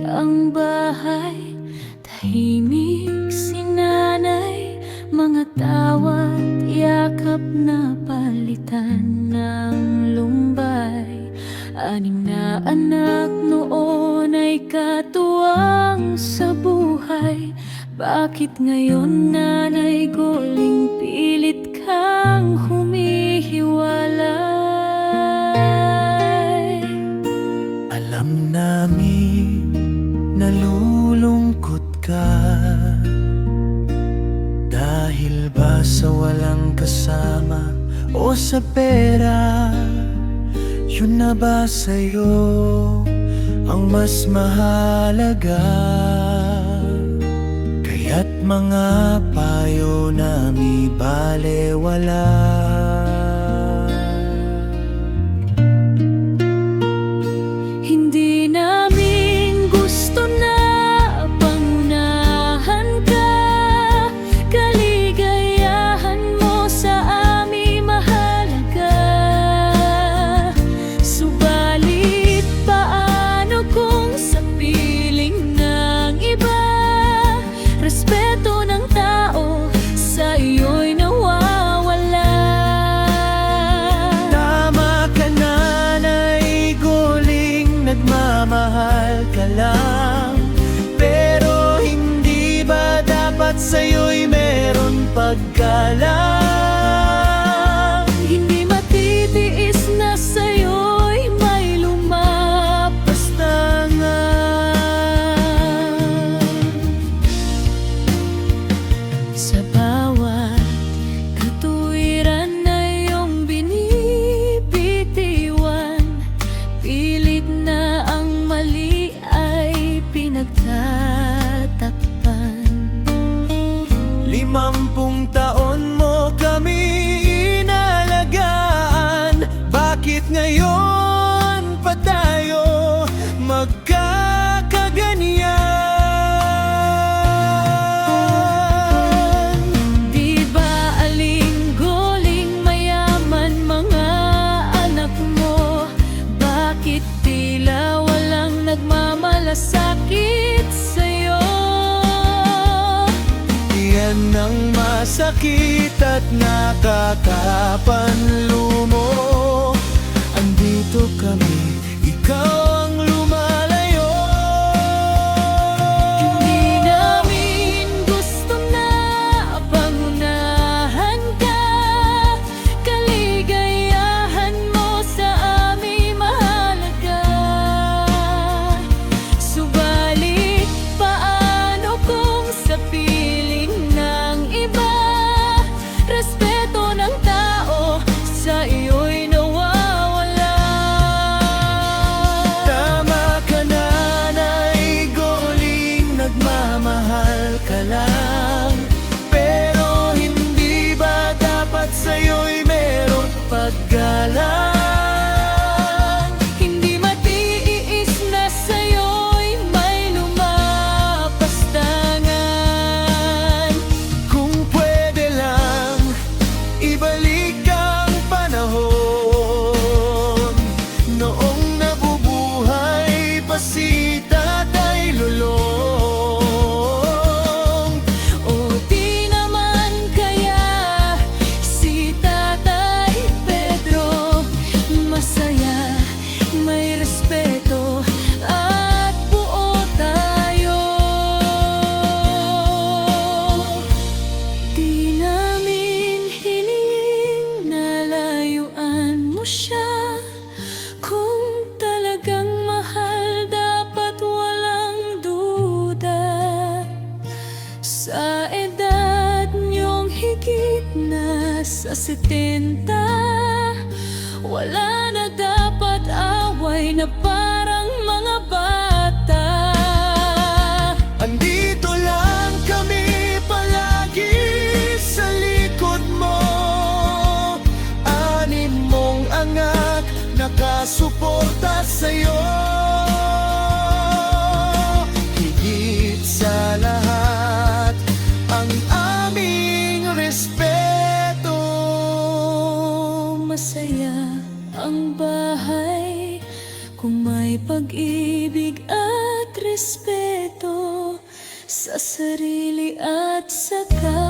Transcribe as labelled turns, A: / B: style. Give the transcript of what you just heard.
A: ang bahay, tahimik si nanay, mga tawa't yakap na palitan ng lumbay. Anim na anak noon ay katuwang sa buhay. Bakit ngayon, Nanay Goling, pilit kang humihiwalay?
B: Alam namin nalulungkot ka, dahil ba sa walang kasama o sa pera? Yun na ba sa'yo ang mas mahalaga? Kaya't mga payo na mi balewala.
A: Hindi namin gusto na pangunahan ka, kaligayahan mo sa amin mahalaga. Subalit paano kung sa piling ng iba, respeto ng tao sa iyo'y nawawala?
B: Tama ka, Nanay Goling, nagmamahal ka lang, pero hindi ba dapat sa'yo'y meron paggalang?
A: Hindi matitiis na sa'yo'y may lumapas na nga. Sa bawat katuwiran na iyong binibitiwan, pilit na ang mali ay pinagtatakpan.
B: 50 taon mo kami inalagaan, bakit ngayon pa tayo magkakaganyan?
A: Di ba, Aling Goling, mayaman mga anak mo? Bakit tila walang nagmamalasakit sa'yo?
B: Yan ang masakit at nakakapanlumo. Andito kami, ikaw ang lumalayo.
A: Hindi namin gusto na pangunahan ka, kaligayahan mo sa amin mahalaga. Subalit paano kung sa piling ng iba, respeto ng tao sa iyo'y nawawala?
B: Tama ka, Nanay Goling, nagmamahal ka lang, pero hindi ba dapat sa'yo'y meron paggalang?
A: Hindi matiis na sa'yo'y may lumapastangan.
B: Kung pwede lang, ibalik ang panahon noong nabubuhay pa si Tatay Lulong.
A: O di naman kaya si Tatay Pedro masaya, may respeto at buo tayo. Di namin hiling na layuan mo siya. Kung talagang mahal, dapat walang duda. Sa edad niyong higit na sa 70, wala na dapat away na parang mga bata.
B: Andito lang kami palagi sa likod mo. Anim mong anak nakasuporta sa'yo. Higit sa lahat, ang aming respeto.
A: Masaya ang bahay kung may pag-ibig at respeto sa sarili at sa kapwa.